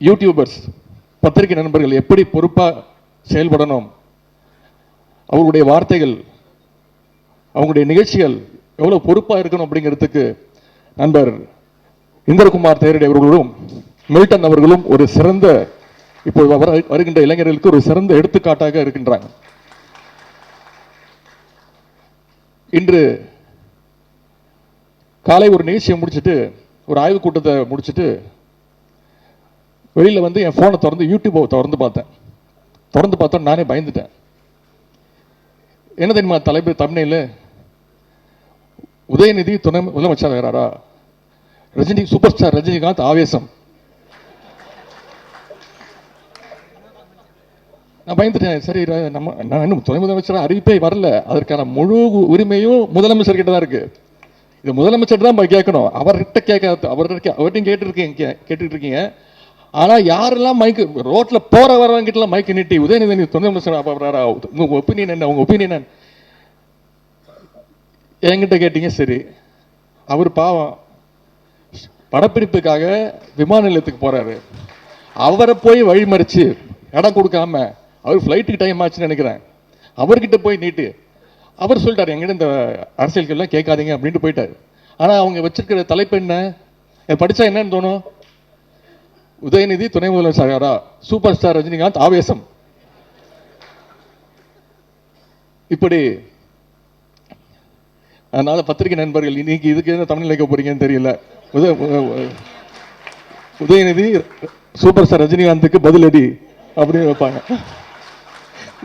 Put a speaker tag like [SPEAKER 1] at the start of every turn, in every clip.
[SPEAKER 1] YouTubers, பத்திரிகை நண்பர்கள் எப்படி பொறுப்பாக செயல்படணும், அவர்களுடைய வார்த்தைகள், அவங்களுடைய நிகழ்ச்சிகள் எவ்வளோ பொறுப்பாக இருக்கணும் அப்படிங்கிறதுக்கு நண்பர் இந்திரகுமார் தேரடி அவர்களும் மில்டன் அவர்களும் ஒரு சிறந்த, இப்போது வருகின்ற இளைஞர்களுக்கு ஒரு சிறந்த எடுத்துக்காட்டாக இருக்கின்றாங்க. இன்று காலை ஒரு நிகழ்ச்சியை முடிச்சுட்டு, ஒரு ஆய்வுக் கூட்டத்தை முடிச்சுட்டு வெளியில் வந்து என் ஃபோனை திறந்து யூடியூப்பை திறந்து பார்த்தேன். நானே பயந்துட்டேன். என்ன தெரியுமா தலைப்பு? தமிழில் உதயநிதி துணை முதலமைச்சர் வேறாரா, ரஜினி சூப்பர் ஸ்டார் ரஜினிகாந்த் ஆவேசம். நான் பயந்துட்டேன். சரி, நான் இன்னும் துணை முதலமைச்சர் அறிவிப்பே வரல, அதற்கான முழு உரிமையும் முதலமைச்சர் கிட்ட தான் இருக்கு. இது முதலமைச்சர் தான் கேட்கணும், அவர்கிட்ட கேட்காது. அவர்கிட்டையும் கேட்டுட்டு இருக்கீங்க. ஆனா யாரெல்லாம் மைக்கு ரோட்ல போற வரவங்க கிட்ட மைக்கு நீட்டி உதயநிதி துணை முதலமைச்சர் உங்க ஒப்பீனியன் என்ன, உங்க ஒப்பீனியன் என்கிட்ட கேட்டீங்க. சரி, அவர் பாவம் படப்பிடிப்புக்காக விமான நிலையத்துக்கு போறாரு. அவரை போய் வழிமறிச்சு இடம் கொடுக்காம, அவர் ஃப்ளைட்டுக்கு டைம் ஆச்சுன்னு நினைக்கிறேன், அவர்கிட்ட போய் நீட்டு அவர் சொல்லிட்டாரு, எங்கிட்ட இந்த அரசியல்கள்லாம் கேட்காதீங்க அப்படின்ட்டு போயிட்டாரு. ஆனா அவங்க வச்சிருக்கிற தலைப்பு என்ன, படிச்சா என்னன்னு தோணும்? உதயநிதி துணை முதலமைச்சரா, சூப்பர் ஸ்டார் ரஜினிகாந்த் ஆவேசம். இப்படி. அதனால பத்திரிகை நண்பர்கள், இன்னைக்கு இதுக்கு என்ன தமிழ் வைக்க போறீங்கன்னு தெரியல. உதயநிதி சூப்பர் ஸ்டார் ரஜினிகாந்துக்கு பதிலடி அப்படின்னு வைப்பாங்க.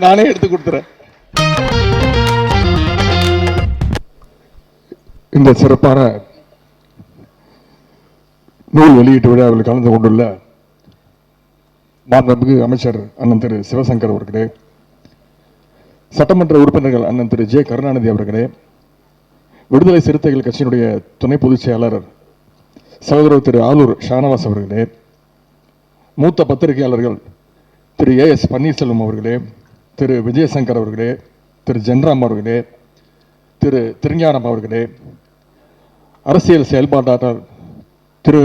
[SPEAKER 1] நானே எடுத்து கொடுத்துறேன். இந்த சிறப்பான நூல் வெளியீட்டு விழாவில் கலந்து கொண்டுள்ள மாண்புமிகு அமைச்சர் அண்ணன் திரு சிவசங்கர் அவர்களே, சட்டமன்ற உறுப்பினர்கள் அண்ணன் திரு ஜே கருணாநிதி அவர்களே, விடுதலை சிறுத்தைகள் கட்சியினுடைய துணை பொதுச் செயலாளர் சகோதரர் திரு ஆலூர் ஷானவாஸ் அவர்களே, மூத்த பத்திரிகையாளர்கள் திரு ஏஎஸ் பன்னீர்செல்வம் அவர்களே, திரு விஜயசங்கர் அவர்களே, திரு ஜென்ராம் அவர்களே, திரு திருஞானம் அவர்களே, அரசியல் செயல்பாட்டாளர் திரு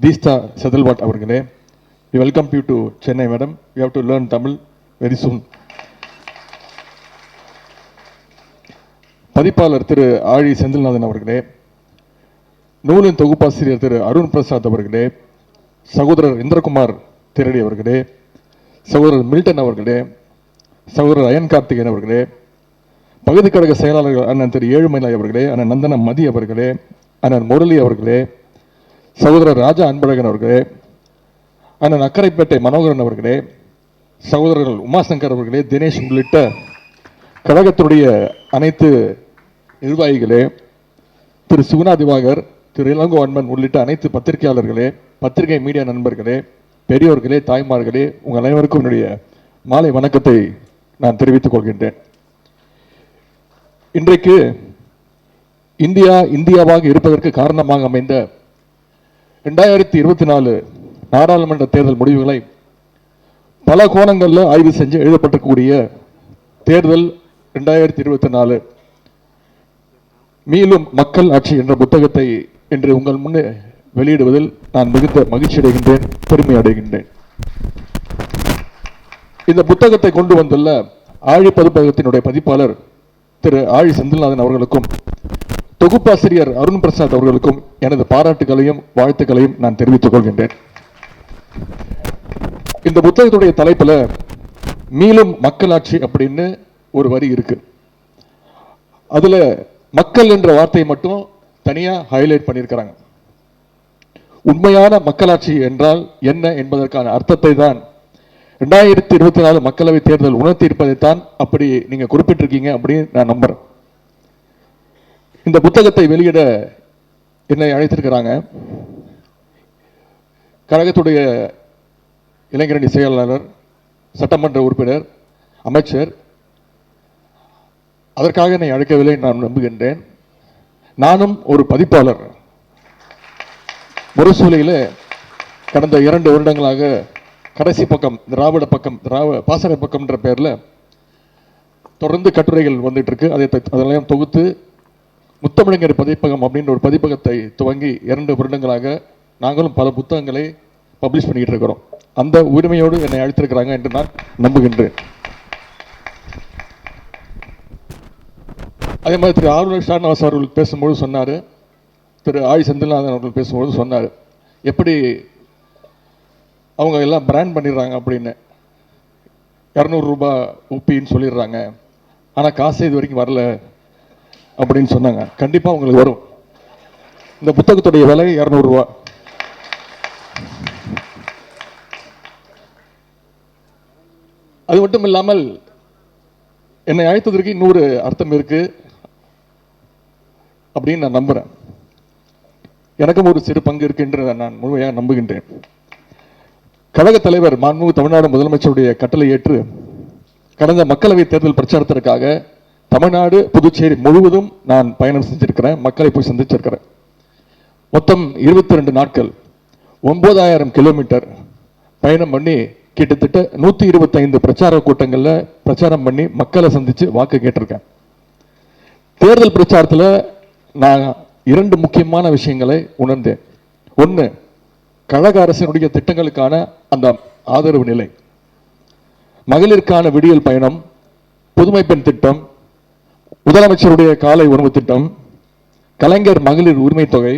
[SPEAKER 1] தீஸ்தா செதல்வாட் அவர்களே, we welcome you to Chennai, madam. You have to learn Tamil very soon. பதிப்பாளர் திரு ஆழி செந்தில்நாதன் அவர்களே, நூலின் தொகுப்பாசிரியர் திரு அருண் பிரசாத் அவர்களே, சகோதரர் இந்திரகுமார் திரடி அவர்களே, சகோதரர் மில்டன் அவர்களே, சகோதரர் அயன் கார்த்திகேயன் அவர்களே, பகுதி கழக செயலாளர்கள் அண்ணன் திரு ஏழுமலை அவர்களே, அண்ணன் நந்தன மதி அவர்களே, அண்ணன் முரளி அவர்களே, சகோதரர் ராஜா அன்பழகன் அவர்களே, அண்ணன் அக்கரைப்பேட்டை மனோகரன் அவர்களே, சகோதரர்கள் உமாசங்கர் அவர்களே, தினேஷ் உள்ளிட்ட கழகத்துடைய அனைத்து நிர்வாகிகளே, திரு சுகுணா திவாகர், திரு இளங்கோ அன்பன் உள்ளிட்ட அனைத்து பத்திரிகையாளர்களே, பத்திரிகை மீடியா நண்பர்களே, பெரியோர்களே, தாய்மார்களே, உங்கள் அனைவருக்கும் என்னுடைய மாலை வணக்கத்தை நான் தெரிவித்துக் கொள்கின்றேன். இன்றைக்கு இந்தியாவாக இருப்பதற்கு காரணமாக அமைந்த 2024 நாடாளுமன்ற தேர்தல் முடிவுகளை பல கோணங்களில் ஆய்வு செஞ்சு எழுதப்பட்டிருக்கக்கூடிய தேர்தல் 2024 மீளும் மக்கள் ஆட்சி என்ற புத்தகத்தை இன்று உங்கள் முன்னே வெளியிடுவதில் நான் மிகுந்த மகிழ்ச்சி அடைகின்றேன், பெருமை அடைகின்றேன். இந்த புத்தகத்தை கொண்டு வந்துள்ள ஆழி பதிப்பகத்தினுடைய பதிப்பாளர் திரு ஆழி செந்தில்நாதன் அவர்களுக்கும், தொகுப்பாசிரியர் அருண் பிரசாத் அவர்களுக்கும் எனது பாராட்டுகளையும் வாழ்த்துக்களையும் நான் தெரிவித்துக் கொள்கின்றேன். இந்த புத்தகத்துடைய தலைப்புல மீளும் மக்களாட்சி அப்படின்னு ஒரு வரி இருக்கு. அதுல மக்கள் என்ற வார்த்தையை மட்டும் தனியா ஹைலைட் பண்ணியிருக்கிறாங்க. உண்மையான மக்களாட்சி என்றால் என்ன என்பதற்கான அர்த்தத்தை தான் 2024 மக்களவை தேர்தல் உணர்த்தி இருப்பதைத்தான் அப்படி நீங்க குறிப்பிட்டிருக்கீங்க அப்படின்னு நான் நம்புறேன். இந்த புத்தகத்தை வெளியிட என்னை அழைத்திருக்கிறாங்க கழகத்துடைய இளைஞரணி செயலாளர், சட்டமன்ற உறுப்பினர், அமைச்சர். அதற்காக என்னை அழைக்கவில்லை நான் நம்புகின்றேன். நானும் ஒரு பதிப்பாளர். முரசூலையில் கடந்த 2 வருடங்களாக கடைசி பக்கம், திராவிட பக்கம், பாசறை பக்கம் என்ற பெயரில் தொடர்ந்து கட்டுரைகள் வந்துட்டு இருக்கு. அதெல்லாம் தொகுத்து முத்தமிழங்கர் பதிப்பகம் அப்படின்ற ஒரு பதிப்பகத்தை துவங்கி 2 வருடங்களாக நாங்களும் பல புத்தகங்களை பப்ளிஷ் பண்ணிட்டு இருக்கிறோம். அந்த உரிமையோடு என்னை அழைத்திருக்கிறாங்க என்று நான் நம்புகின்றேன். அதே மாதிரி திரு ஆளுநர் ஷானவாஸ் அவர்கள் பேசும்போது சொன்னார், திரு ஆய் செந்தில்நாதன் அவர்கள் பேசும்போது சொன்னார், எப்படி அவங்க எல்லாம் பிராண்ட் பண்ணிடுறாங்க அப்படின்னு, 200 ரூபாய் உப்பின்னு சொல்லிடுறாங்க, ஆனால் காசு இது வரைக்கும் வரல அப்படின்னு சொன்னாங்க. கண்டிப்பாக உங்களுக்கு வரும். இந்த புத்தகத்துடைய விலை 200 ரூபா. அது மட்டும் இல்லாமல் என்னை அழைத்ததற்கு இன்னொரு அர்த்தம் இருக்கு அப்படின்னு நான் நம்புறேன். எனக்கும் ஒரு சிறு பங்கு இருக்கு என்று நான் முழுமையாக நம்புகின்றேன். கழக தலைவர் மாண்புமிகு தமிழ்நாடு முதலமைச்சருடைய கட்டளை ஏற்று கடந்த மக்களவை தேர்தல் பிரச்சாரத்திற்காக தமிழ்நாடு புதுச்சேரி முழுவதும் நான் பயணம் செஞ்சிருக்கிறேன். மக்களை போய் சந்திச்சிருக்கிறேன். மொத்தம் 22 நாட்கள் 9000 கிலோமீட்டர் பயணம் பண்ணி கிட்டத்தட்ட 125 பிரச்சார கூட்டங்கள்ல பிரச்சாரம் பண்ணி மக்களை சந்திச்சு வாக்கு கேட்டிருக்கேன். தேர்தல் பிரச்சாரத்தில் நான் 2 முக்கியமான விஷயங்களை உணர்ந்தேன். ஒன்று, கழக அரசினுடைய திட்டங்களுக்கான அந்த ஆதரவு நிலை, மகளிருக்கான விடியல் பயணம், புதுமை பெண் திட்டம், முதலமைச்சருடைய காலை உணவு திட்டம், கலைஞர் மகளிர் உரிமை தொகை,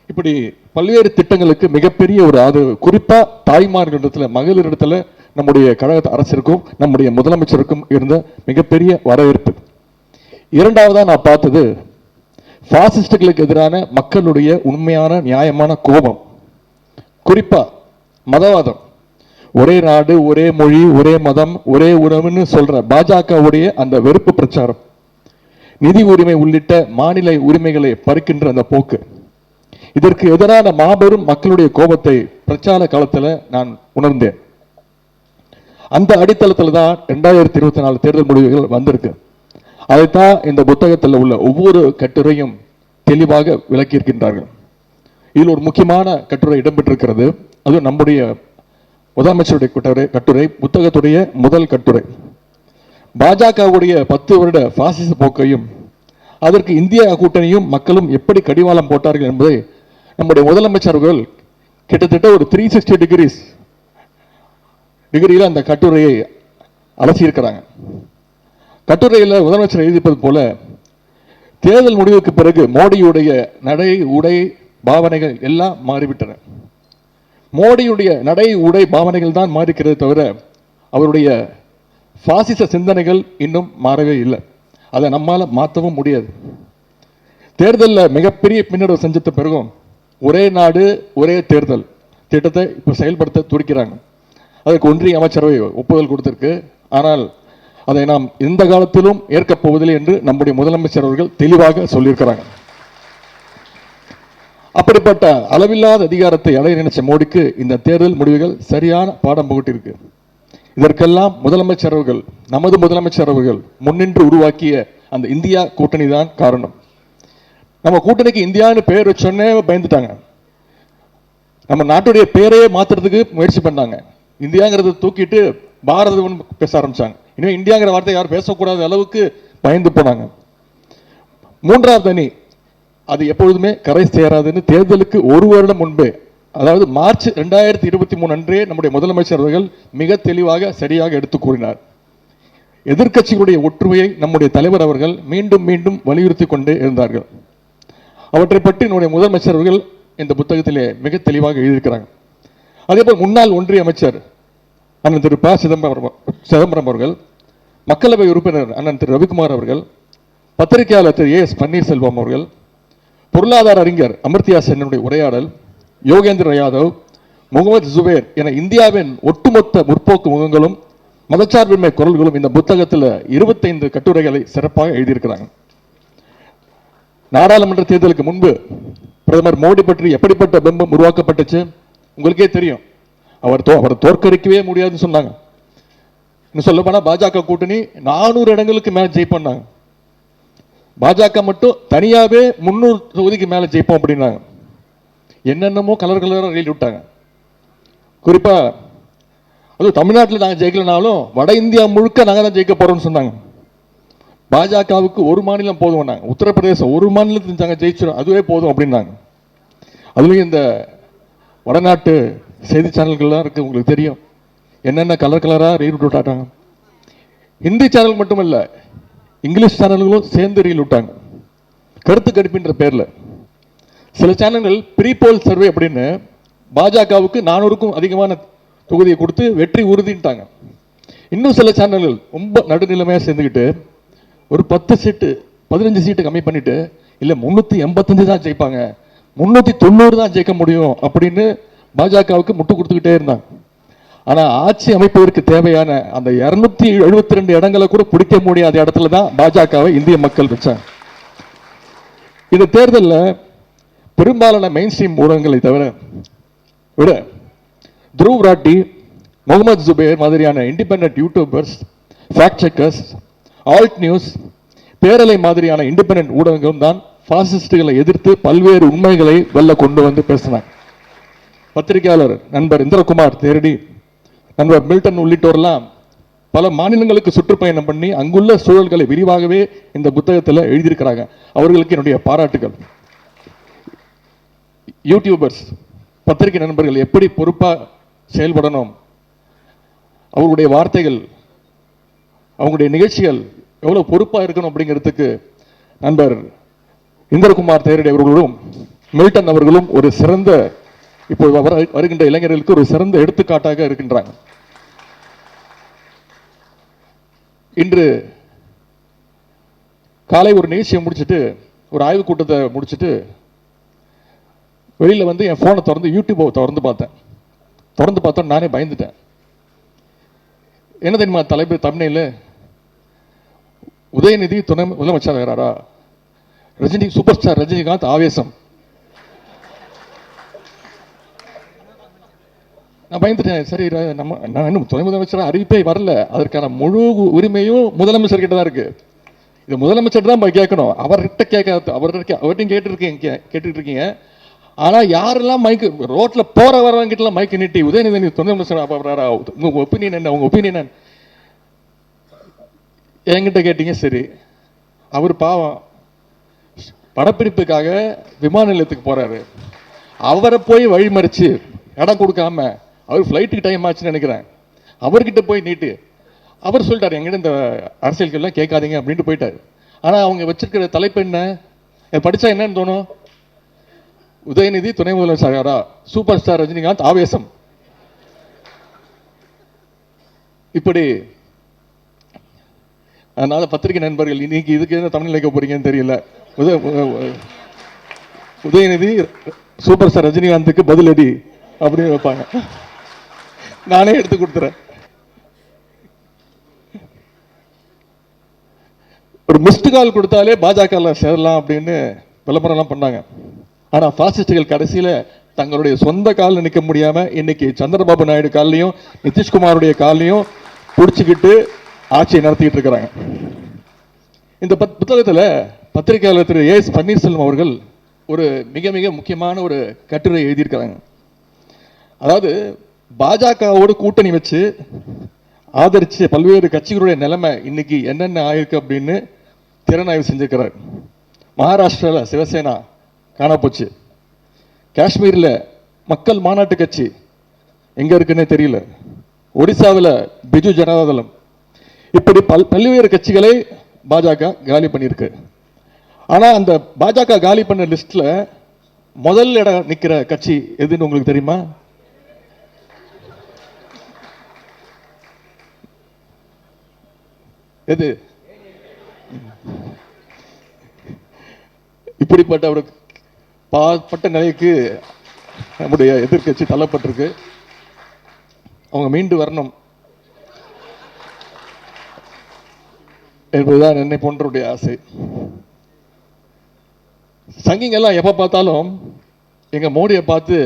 [SPEAKER 1] இப்படி பல்வேறு திட்டங்களுக்கு மிகப்பெரிய ஒரு ஆதரவு. குறிப்பா தாய்மார்களிடத்துல, மகளிரிடத்துல நம்முடைய கழக அரசிற்கும் நம்முடைய முதலமைச்சருக்கும் இருந்த மிகப்பெரிய வரவேற்பு. இரண்டாவதா நான் பார்த்தது பாசிஸ்டுகளுக்கு எதிரான மக்களுடைய உண்மையான நியாயமான கோபம். குறிப்பா மதவாதம், ஒரே நாடு ஒரே மொழி ஒரே மதம் ஒரே உணவுன்னு சொல்ற பாஜகவுடைய அந்த வெறுப்பு பிரச்சாரம், நிதி உரிமை உள்ளிட்ட மாநில உரிமைகளை பறிக்கின்ற அந்த போக்கு, இதற்கு எதிரான மாபெரும் மக்களுடைய கோபத்தை பிரச்சார காலத்தில் நான் உணர்ந்தேன். அந்த அடித்தளத்தில் தான் 2024 தேர்தல் முடிவுகள் வந்திருக்கு. அதைத்தான் இந்த புத்தகத்தில் உள்ள ஒவ்வொரு கட்டுரையும் தெளிவாக விளக்கியிருக்கின்றார்கள். இதில் ஒரு முக்கியமான கட்டுரை இடம்பெற்றிருக்கிறது. அது நம்முடைய முதலமைச்சருடைய கட்டுரை, புத்தகத்துடைய முதல் கட்டுரை. பாஜகவுடைய 10 வருட பாசிச போக்கையும் அதற்கு இந்திய கூட்டணியும் மக்களும் எப்படி கடிவாளம் போட்டார்கள் என்பதை நம்முடைய முதலமைச்சர்கள் கிட்டத்தட்ட ஒரு 360 டிகிரியில் அந்த கட்டுரையை அலசியிருக்கிறாங்க. கட்டுரையில் முதலமைச்சர் எழுதிப்பது போல, தேர்தல் முடிவுக்கு பிறகு மோடியுடைய நடை உடை பாவனைகள் எல்லாம் மாறிவிட்டன. மோடியுடைய நடை உடை பாவனைகள் தான் மாறிக்கிறது தவிர அவருடைய பாசிச சிந்தனைகள் இன்னும் மாறவே இல்லை. அதை நம்மால மாற்றவும் முடியாது. தேர்தலில் மிகப்பெரிய பின்னடைவு செஞ்ச பிறகும் ஒரே நாடு ஒரே தேர்தல் திட்டத்தை இப்போ செயல்படுத்த துடிக்கிறாங்க. அதற்கு ஒன்றிய அமைச்சரவை ஒப்புதல் கொடுத்திருக்கு. ஆனால் அதை நாம் எந்த காலத்திலும் ஏற்கப் போவதில்லை என்று நம்முடைய முதலமைச்சர் அவர்கள் தெளிவாக சொல்லியிருக்கிறாங்க. அப்படிப்பட்ட அளவில்லாத அதிகாரத்தை அடைய நினைச்ச மோடிக்கு இந்த தேர்தல் முடிவுகள் சரியான பாடம் புகட்டிருக்கு. இதற்கெல்லாம் முதலமைச்சர் அவர்கள், நமது முதலமைச்சர் அவர்கள் முன்னின்று உருவாக்கிய அந்த இந்தியா கூட்டணி தான் காரணம். நம்ம கூட்டணிக்கு இந்தியான்னு பெயர் வச்சோன்னே பயந்துட்டாங்க. நம்ம நாட்டுடைய பெயரையே மாத்துறதுக்கு முயற்சி பண்ணாங்க. இந்தியாங்கிறத தூக்கிட்டு பாரதம் பேச ஆரம்பிச்சாங்க. இனிமே இந்தியாங்கிற வார்த்தை யாரும் பேசக்கூடாத அளவுக்கு பயந்து போனாங்க. மூன்றாவது அணி அது எப்பொழுதுமே கரை சேராதுன்னு தேர்தலுக்கு ஒரு வருடம் முன்பே, அதாவது மார்ச் 2023 அன்றே நம்முடைய முதலமைச்சர் அவர்கள் மிக தெளிவாக சரியாக எடுத்து கூறினார். எதிர்க்கட்சிகளுடைய ஒற்றுமையை நம்முடைய தலைவர் அவர்கள் மீண்டும் மீண்டும் வலியுறுத்தி கொண்டே இருந்தார்கள். அவற்றை பற்றி நம்முடைய முதலமைச்சர் அவர்கள் இந்த புத்தகத்திலே மிக தெளிவாக எழுதியிருக்கிறாங்க. அதேபோல் முன்னாள் ஒன்றிய அமைச்சர் அண்ணன் திரு ப சிதம்பரம் அவர்கள், மக்களவை உறுப்பினர் அண்ணன் திரு ரவிக்குமார் அவர்கள், பத்திரிகையாளர் திரு AS பன்னீர்செல்வம் அவர்கள், பொருளாதார அறிஞர் அமர்த்தியா சென்னுடைய உரையாடல், யோகேந்திர யாதவ், முகமது ஜுபேர் என இந்தியாவின் ஒட்டுமொத்த முற்போக்கு முகங்களும் மதச்சார்பின்மை குரல்களும் இந்த புத்தகத்தில் 25 கட்டுரைகளை சிறப்பாக எழுதியிருக்கிறாங்க. நாடாளுமன்ற தேர்தலுக்கு முன்பு பிரதமர் மோடி பற்றி எப்படிப்பட்ட பிம்பம் உருவாக்கப்பட்டுச்சு உங்களுக்கே தெரியும். அவர் தோற்கடிக்கவே முடியாதுன்னு சொன்னாங்க. இன்னும் சொல்ல போனா பாஜக கூட்டணி 400 இடங்களுக்கு மேல ஜெயிப்பாங்க. பாஜக மட்டும் தனியாவே 300 தொகுதிக்கு மேல ஜெயிப்போம் அப்படின்னாங்க. என்னென்னமோ கலர் கலராக எழுதி விட்டாங்க. குறிப்பா அது தமிழ்நாட்டில் நாங்கள் ஜெயிக்கலனாலும் வட இந்தியா முழுக்க நாங்கள் தான் ஜெயிக்க போறோம்னு சொன்னாங்க. பாஜகவுக்கு ஒரு மாநிலம் போதும், உத்தரப்பிரதேசம் ஒரு மாநிலத்தில் நாங்கள் ஜெயிச்சிடும், அதுவே போதும் அப்படின்னாங்க. அதுலயும் இந்த வடநாட்டு செய்தி சேனல்கள்லாம் இருக்குது, உங்களுக்கு தெரியும். என்னென்ன கலர் கலராக ரீல் விட்டாங்க. ஹிந்தி சேனல் மட்டுமல்ல, இங்கிலீஷ் சேனல்களும் சேர்ந்து ரீல் விட்டாங்க, கருத்து கணிப்புன்ற பேரில். சில சேனல்கள் ப்ரீபோல் சர்வே அப்படின்னு பாஜகவுக்கு 400க்கும் அதிகமான தொகுதியை கொடுத்து வெற்றி உறுதிட்டாங்க. இன்னும் சில சேனல்கள் ரொம்ப நடுநிலைமையாக சேர்ந்துக்கிட்டு ஒரு 10 சீட்டு 15 சீட்டு கம்மி பண்ணிட்டு இல்லை 385 தான் ஜெயிப்பாங்க, 390 தான் ஜெயிக்க முடியும் அப்படின்னு பாஜகவுக்கு முட்டு கொடுத்துக்கிட்டே இருந்தாங்க. ஆனால் ஆட்சி அமைப்பதற்கு தேவையான அந்த 272 இடங்களை கூட பிடிக்க முடியாத இடத்துல தான் பாஜகவை இந்திய மக்கள் வச்சாங்க. இந்த தேர்தலில் பெரும்பாலான மெயின் ஸ்ட்ரீம் ஊடகங்களை விட துருவ் ராட்டி, முகமது ஜுபேர் மாதிரியான independent YouTubers, fact checkers, Alt News, பேரலை மாதிரியான இண்டிபெண்டன்ட் ஊடகங்களும் தான் பாசிஸ்டுகளை எதிர்த்து பல்வேறு உண்மைகளை வெளில கொண்டு வந்து பேசினாங்க. பத்திரிகையாளர் நண்பர் இந்திரகுமார் தேரடி, நண்பர் மில்டன் உள்ளிட்டோர்லாம் பல மாநிலங்களுக்கு சுற்றுப்பயணம் பண்ணி அங்குள்ள சூழல்களை விரிவாகவே இந்த புத்தகத்தில் எழுதியிருக்கிறாங்க. அவர்களுக்கு என்னுடைய பாராட்டுகள். யூடியூபர்ஸ், பத்திரிகை நண்பர்கள் எப்படி பொறுப்பாக செயல்படணும், அவர்களுடைய வார்த்தைகள், அவங்களுடைய நிகழ்ச்சிகள் எவ்வளோ பொறுப்பாக இருக்கணும் அப்படிங்கிறதுக்கு நண்பர் இந்திரகுமார் தேரடி அவர்களும் மில்டன் அவர்களும் ஒரு சிறந்த, இப்போ வருகின்ற இளைஞர்களுக்கு ஒரு சிறந்த எடுத்துக்காட்டாக இருக்கின்றாங்க. இன்று காலை ஒரு நிகழ்ச்சியை முடிச்சுட்டு, ஒரு ஆய்வுக் கூட்டத்தை முடிச்சுட்டு வெளியில் வந்து என் ஃபோனை திறந்து யூடியூப்பை திறந்து பார்த்தோம். நானே பயந்துட்டேன். என்ன தெரியுமா தலைப்பு? தமிழில் உதயநிதி துணை முதலமைச்சர் ஆகிறாரா, ரஜினி சூப்பர் ஸ்டார் ரஜினிகாந்த் ஆவேசம். நான் பயந்துட்டேன். சரி, நான் இன்னும் துணை முதலமைச்சர் அறிவிப்பே வரல, அதற்கான முழு உரிமையும் முதலமைச்சர் கிட்ட தான் இருக்கு. இது முதலமைச்சர் தான் கேட்கணும், அவர்கிட்ட கேட்காது. அவர்கிட்டையும் கேட்டுட்டு இருக்கீங்க. ஆனா யாரெல்லாம் மைக்கு ரோட்ல போற வரவங்கிட்ட மைக்கு நீட்டி உதயநிதி துணை முதலமைச்சர் உங்க ஒப்பீனியன் என்ன, உங்க ஒப்பீனியன் என்ன என்கிட்ட கேட்டீங்க. சரி, அவர் பாவம் படப்பிடிப்புக்காக விமான நிலையத்துக்கு போறாரு, அவரை போய் வழிமறிச்சு இடம் கொடுக்காம, அவர் ஃப்ளைட்டுக்கு டைம் ஆச்சுன்னு நினைக்கிறேன், அவர்கிட்ட போய் நீட்டு அவர் சொல்லிட்டாரு எங்கிட்ட இந்த அரசியல்கள்லாம் கேட்காதீங்க அப்படின்ட்டு போயிட்டாரு. ஆனா அவங்க வச்சிருக்கிற தலைப்பு என்ன, படிச்சா என்னன்னு தோணும்? உதயநிதி துணை முதலமைச்சர், சூப்பர் ஸ்டார் ரஜினிகாந்த் ஆவேசம். இப்படி. அதனால பத்திரிகை நண்பர்கள், இன்னைக்கு இதுக்கு என்ன தமிழ் வைக்க போறீங்கன்னு தெரியல. உதயநிதி சூப்பர் ஸ்டார் ரஜினிகாந்துக்கு பதிலடி அப்படின்னு வைப்பாங்க. நானே எடுத்து கொடுத்துறேன். ஒரு மிஸ்டு கால் கொடுத்தாலே பாஜக சேரலாம் அப்படின்னு விளம்பரம்லாம் பண்ணாங்க. ஆனா பாசிஸ்டுகள் கடைசியில தங்களுடைய சொந்த காலில் நிற்க முடியாம இன்னைக்கு சந்திரபாபு நாயுடு காலையும் நிதிஷ்குமாருடைய காலையும் பிடிச்சிக்கிட்டு ஆட்சியை நடத்திட்டு இருக்கிறாங்க. இந்த புத்தகத்தில் பத்திரிகையாளர் திரு ஏ.எஸ். பன்னீர்செல்வம் அவர்கள் ஒரு மிக மிக முக்கியமான ஒரு கட்டுரை எழுதியிருக்கிறாங்க. அதாவது பாஜகவோடு கூட்டணி வச்சு ஆதரிச்சு பல்வேறு கட்சிகளுடைய நிலைமை இன்னைக்கு என்னென்ன ஆயிருக்கு அப்படின்னு திறனாய்வு செஞ்சிருக்கிறார். மகாராஷ்டிராவில் சிவசேனா காணப்போச்சு, காஷ்மீரில் மக்கள் மாநாட்டு கட்சி எங்க இருக்குன்னே தெரியல, ஒடிசாவில் பிஜு ஜனதாதளம், இப்படி பல்வேறு கட்சிகளை பாஜக காலி பண்ணியிருக்கு. ஆனா அந்த பாஜக காலி பண்ண லிஸ்ட்ல முதல் இடம் நிக்கிற கட்சி எதுன்னு உங்களுக்கு தெரியுமா? எது? இப்படிப்பட்ட ஒரு பாற்பட்ட நிலைக்கு நம்முடைய எதிர்கட்சி தள்ளப்பட்டிருக்கு. அவங்க மீண்டு வரணும் என்பதுதான் என்னை போன்றவருடைய ஆசை. சங்கிங்கெல்லாம் எப்ப பார்த்தாலும் எங்க மோடியை பார்த்து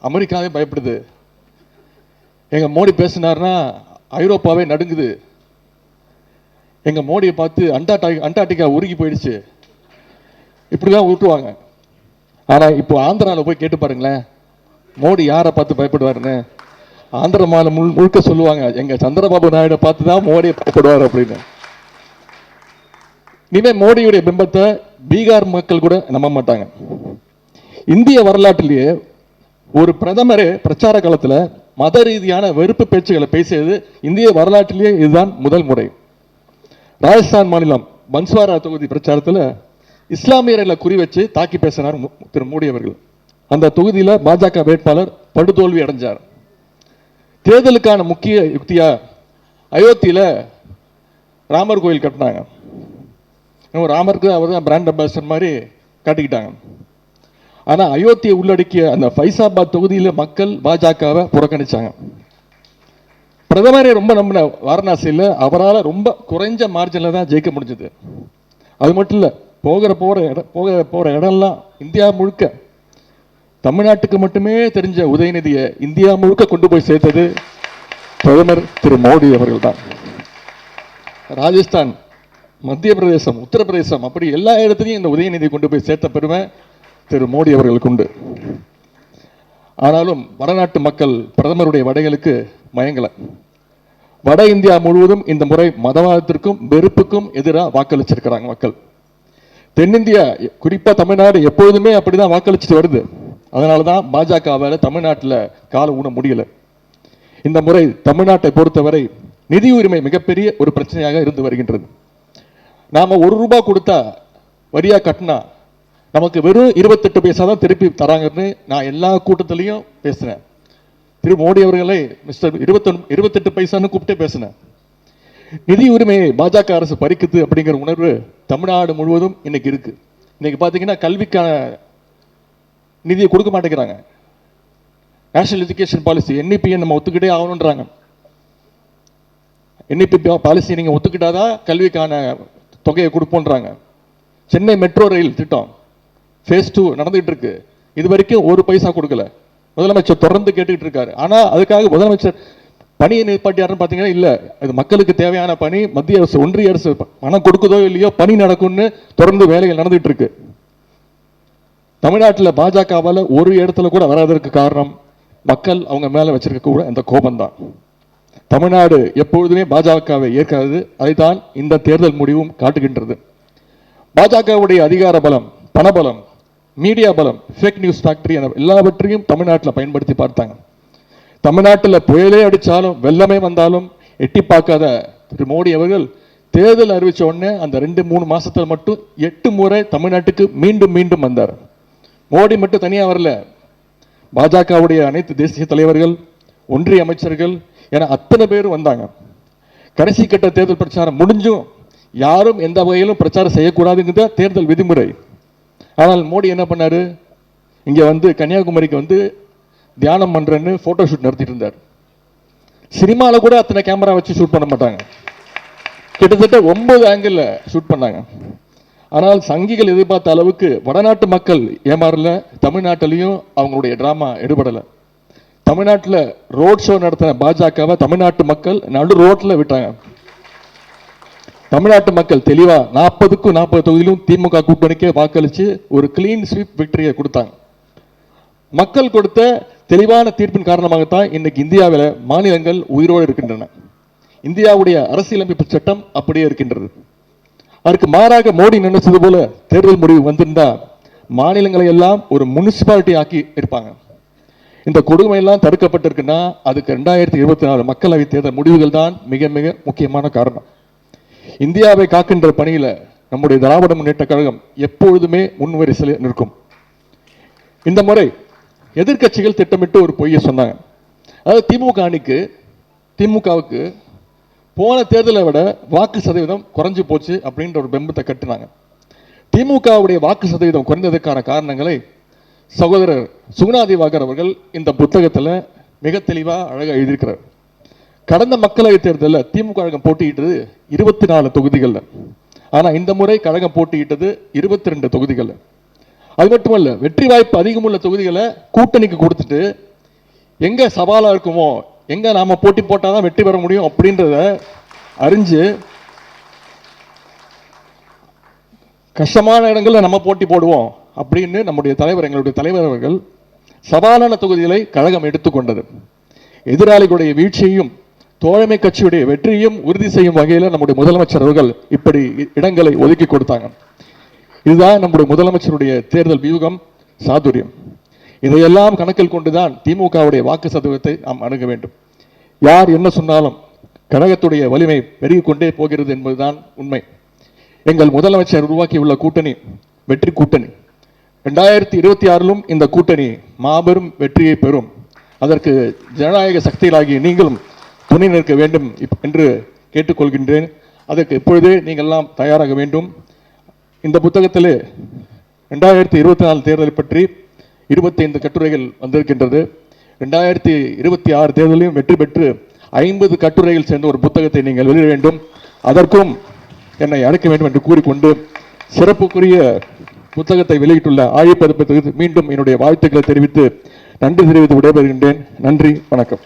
[SPEAKER 1] அமெரிக்காவே பயப்படுது, எங்க மோடி பேசினார்னா ஐரோப்பாவே நடுங்குது, எங்க மோடியை பார்த்து அண்டார்டிகா உருகி போயிடுச்சு, இப்படிதான் ஊட்டுவாங்க. ஆனா இப்போ ஆந்திராவில் போய் கேட்டு பாருங்களேன், மோடி யாரை பார்த்து பயப்படுவாருன்னு. ஆந்திர மாநிலம் முழுக்க சொல்லுவாங்க, எங்க சந்திரபாபு நாயுடு பார்த்து தான் மோடி பயப்படுவார் அப்படின்னு. இனிமே மோடியுடைய பிம்பத்தை பீகார் மக்கள் கூட நம்ப மாட்டாங்க. இந்திய வரலாற்றிலேயே ஒரு பிரதமரே பிரச்சார காலத்தில் மத ரீதியான வெறுப்பு பேச்சுகளை பேசியது இந்திய வரலாற்றிலேயே இதுதான் முதல் முறை. ராஜஸ்தான் மாநிலம் பன்ஸ்வாரா தொகுதி பிரச்சாரத்தில் இஸ்லாமியர்களை குறி வச்சு தாக்கி பேசினார் திரு மோடி அவர்கள். அந்த தொகுதியில் பாஜக வேட்பாளர் படுதோல்வி அடைஞ்சார். தேர்தலுக்கான முக்கிய யுக்தியா அயோத்தியில் ராமர் கோயில் கட்டினாங்க. ராமருக்கு அவர் தான் பிராண்ட் அம்பாசிடர் மாதிரி காட்டிக்கிட்டாங்க. ஆனால் அயோத்தியை உள்ளடக்கிய அந்த ஃபைசாபாத் தொகுதியில் மக்கள் பாஜகவை புறக்கணிச்சாங்க. பிரதமரே ரொம்ப நம்பின வாரணாசியில் அவரால் ரொம்ப குறைஞ்ச மார்ஜினில் தான் ஜெயிக்க முடிஞ்சது. அது மட்டும் இல்லை, போகிற இடம்லாம் இந்தியா முழுக்க, தமிழ்நாட்டுக்கு மட்டுமே தெரிஞ்ச உதயநிதியை இந்தியா முழுக்க கொண்டு போய் சேர்த்தது பிரதமர் திரு மோடி அவர்கள் தான். ராஜஸ்தான், மத்திய பிரதேசம், உத்தரப்பிரதேசம், அப்படி எல்லா இடத்துலையும் இந்த உதயநிதியை கொண்டு போய் சேர்த்த பெருமை திரு மோடி அவர்களுக்கு உண்டு. ஆனாலும் வடநாட்டு மக்கள் பிரதமருடைய வடைகளுக்கு மயங்கலை. வட இந்தியா முழுவதும் இந்த முறை மதவாதத்திற்கும் வெறுப்புக்கும் எதிராக வாக்களிச்சிருக்கிறாங்க மக்கள். தென்னிந்தியா, குறிப்பா தமிழ்நாடு எப்பொழுதுமே அப்படிதான் வாக்களிச்சுட்டு வருது. அதனாலதான் பாஜகவால் தமிழ்நாட்டில் கால ஊன முடியல. இந்த முறை தமிழ்நாட்டை பொறுத்தவரை நிதி உரிமை மிகப்பெரிய ஒரு பிரச்சனையாக இருந்து வருகின்றது. நாம ₹1 கொடுத்தா வரியா கட்டினா நமக்கு வெறும் 28 பைசா தான் திருப்பி தராங்கன்னு நான் எல்லா கூட்டத்திலையும் பேசினேன். திரு மோடி அவர்களை மிஸ்டர் 28 பைசான்னு கூப்பிட்டே பேசினேன். நிதி உரிமையை பாஜக அரசு பறிக்குது அப்படிங்கிற உணர்வு தமிழ்நாடு முழுவதும் இன்னைக்கு இருக்கு. இன்னைக்கு பாத்தீங்கன்னா கல்விக்கான நிதியை கொடுக்க மாட்டேங்கிறாங்க. நேஷனல் எஜுகேஷன் பாலிசி NEP நம்ம ஒத்துக்கிட்டே ஆகணுன்றாங்க. NEP பாலிசி நீங்க ஒத்துக்கிட்டாதான் கல்விக்கான தொகையை கொடுப்போன்றாங்க. சென்னை மெட்ரோ ரயில் திட்டம் ஃபேஸ் 2 நடந்துகிட்டு இருக்கு. இது வரைக்கும் 1 பைசா கொடுக்கல. முதலமைச்சர் தொடர்ந்து கேட்டுக்கிட்டு இருக்காரு. ஆனா அதுக்காக முதலமைச்சர் பணியை நிப்பாட்டியாருன்னு பாத்தீங்கன்னா இல்ல, இது மக்களுக்கு தேவையான பணி. மத்திய அரசு, ஒன்றிய அரசு பணம் கொடுக்குதோ இல்லையோ பணி நடக்கும்னு தொடர்ந்து வேலைகள் நடந்துட்டு இருக்கு. தமிழ்நாட்டில் பாஜகவால் ஒரு இடத்துல கூட வராதற்கு காரணம் மக்கள் அவங்க மேல வச்சிருக்க கூட அந்த கோபம் தான். தமிழ்நாடு எப்பொழுதுமே பாஜகவை ஏற்காது. அதைத்தான் இந்த தேர்தல் முடிவும் காட்டுகின்றது. பாஜகவுடைய அதிகார பலம், பணபலம், மீடியா பலம், ஃபேக் நியூஸ் ஃபேக்டரி என எல்லாவற்றையும் தமிழ்நாட்டில் பயன்படுத்தி பார்த்தாங்க. தமிழ்நாட்டில் புயலே அடித்தாலும் வெள்ளமே வந்தாலும் எட்டி பார்க்காத திரு மோடி அவர்கள் தேர்தல் அறிவிச்ச உடனே அந்த 2-3 மாசத்துல மட்டும் 8 முறை தமிழ்நாட்டுக்கு மீண்டும் மீண்டும் வந்தார். மோடி மட்டும் தனியா வரல, பாஜகவுடைய அனைத்து தேசிய தலைவர்கள், ஒன்றிய அமைச்சர்கள் என அத்தனை பேரும் வந்தாங்க. கடைசி கட்ட தேர்தல் பிரச்சாரம் முடிஞ்சும் யாரும் எந்த வகையிலும் பிரச்சாரம் செய்யக்கூடாதுங்கிற தேர்தல் விதிமுறை. ஆனால் மோடி என்ன பண்ணாரு, இங்க வந்து கன்னியாகுமரிக்கு வந்து தியானம் பண்றேன்னு போட்டோ ஷூட் நடத்திட்டு இருந்தார். சினிமாவில் கூட அத்தனை கேமரா வச்சு ஷூட் பண்ண மாட்டாங்க. கிட்டத்தட்ட 9 ஆங்கிள் ஷூட் பண்ணாங்க. ஆனால் சங்கிகள் எதிர்பார்த்த அளவுக்கு வடநாட்டு மக்கள் ஏமாறல, தமிழ்நாட்டிலையும் அவங்களுடைய டிராமா எடுபடலை. தமிழ்நாட்டில் ரோட் ஷோ நடத்தின பாஜகவை தமிழ்நாட்டு மக்கள் நடு ரோட்ல விட்டாங்க. தமிழ்நாட்டு மக்கள் தெளிவா 40க்கும் 40 தொகுதியிலும் திமுக கூட்டணிக்கு வாக்களிச்சு ஒரு கிளீன் ஸ்வீப் விக்டரியை கொடுத்தாங்க. மக்கள் கொடுத்த தெளிவான தீர்ப்பின் காரணமாகத்தான் இன்னைக்கு இந்தியாவில் மாநிலங்கள் உயிரோடு இருக்கின்றன. இந்தியாவுடைய அரசியலமைப்பு சட்டம் அப்படியே இருக்கின்றது. அதற்கு மாறாக மோடி நினைச்சது போல தேர்தல் முடிவு வந்திருந்தா மாநிலங்களை எல்லாம் ஒரு முனிசிபாலிட்டி ஆக்கி இருப்பாங்க. இந்த கொடுமை எல்லாம் தடுக்கப்பட்டிருக்குன்னா அதுக்கு 2024 மக்களவை தேர்தல் முடிவுகள் தான் மிக மிக முக்கியமான காரணம். இந்தியாவை காக்கின்ற பணியில நம்முடைய திராவிட முன்னேற்ற கழகம் எப்பொழுதுமே முன்வரிசையில் நிற்கும். இந்த முறை எதிர்க்கட்சிகள் திட்டமிட்டு ஒரு பொய்யை சொன்னாங்க. அதாவது திமுகவுக்கு போன தேர்தலை விட வாக்கு சதவீதம் குறைஞ்சு போச்சு அப்படின்ற ஒரு பிம்பத்தை கட்டினாங்க. திமுகவுடைய வாக்கு சதவீதம் குறைந்ததற்கான காரணங்களை சகோதரர் சுகுணா திவாகர் அவர்கள் இந்த புத்தகத்தில் மிக தெளிவாக அழகாக எழுதியிருக்கிறார். கடந்த மக்களவை தேர்தலில் திமுக கழகம் போட்டியிட்டது 24 தொகுதிகளில். ஆனால் இந்த முறை கழகம் போட்டியிட்டது 22 தொகுதிகளில். அது மட்டுமல்ல, வெற்றி வாய்ப்பு அதிகமுள்ள தொகுதிகளை கூட்டணிக்கு கொடுத்துட்டு எங்க சவாலா இருக்குமோ, எங்க நாம போட்டி போட்டாதான் வெற்றி பெற முடியும் அப்படின்றத அறிஞ்சு கஷ்டமான இடங்கள்ல நம்ம போட்டி போடுவோம் அப்படின்னு நம்முடைய தலைவர், எங்களுடைய தலைவர் அவர்கள் சவாலான தொகுதிகளை கழகம் எடுத்துக்கொண்டது. எதிராளிகளுடைய வீழ்ச்சியையும் தோழமை கட்சியுடைய வெற்றியையும் உறுதி செய்யும் வகையில் நம்முடைய முதலமைச்சர் அவர்கள் இப்படி இடங்களை ஒதுக்கி கொடுத்தாங்க. இதுதான் நம்முடைய முதலமைச்சருடைய தேர்தல் வியூகம், சாதுரியம். இதையெல்லாம் கணக்கில் கொண்டுதான் திமுகவுடைய வாக்கு சதவீதத்தை நாம் அணுக வேண்டும். யார் என்ன சொன்னாலும் கழகத்துடைய வலிமை பெருகிக் கொண்டே போகிறது என்பதுதான் உண்மை. எங்கள் முதலமைச்சர் உருவாக்கியுள்ள கூட்டணி வெற்றி கூட்டணி. 2026 இந்த கூட்டணி மாபெரும் வெற்றியை பெறும். அதற்கு ஜனநாயக சக்திகளாகிய நீங்களும் துணை நிற்க வேண்டும் என்று கேட்டுக்கொள்கின்றேன். அதற்கு இப்பொழுதே நீங்கள் எல்லாம் தயாராக வேண்டும். இந்த புத்தகத்தில் 2024 தேர்தலை பற்றி 25 கட்டுரைகள் வந்திருக்கின்றது. 2026 தேர்தலையும் வெற்றி பெற்று 50 கட்டுரைகள் சேர்ந்த ஒரு புத்தகத்தை நீங்கள் வெளியிட வேண்டும். அதற்கும் என்னை அழைக்க வேண்டும் என்று கூறிக்கொண்டு சிறப்புக்குரிய புத்தகத்தை வெளியிட்டுள்ள ஆழிப்பதிப்பதற்கு மீண்டும் என்னுடைய வாழ்த்துக்களை தெரிவித்து நன்றி தெரிவித்து விடைபெறுகின்றேன். நன்றி, வணக்கம்.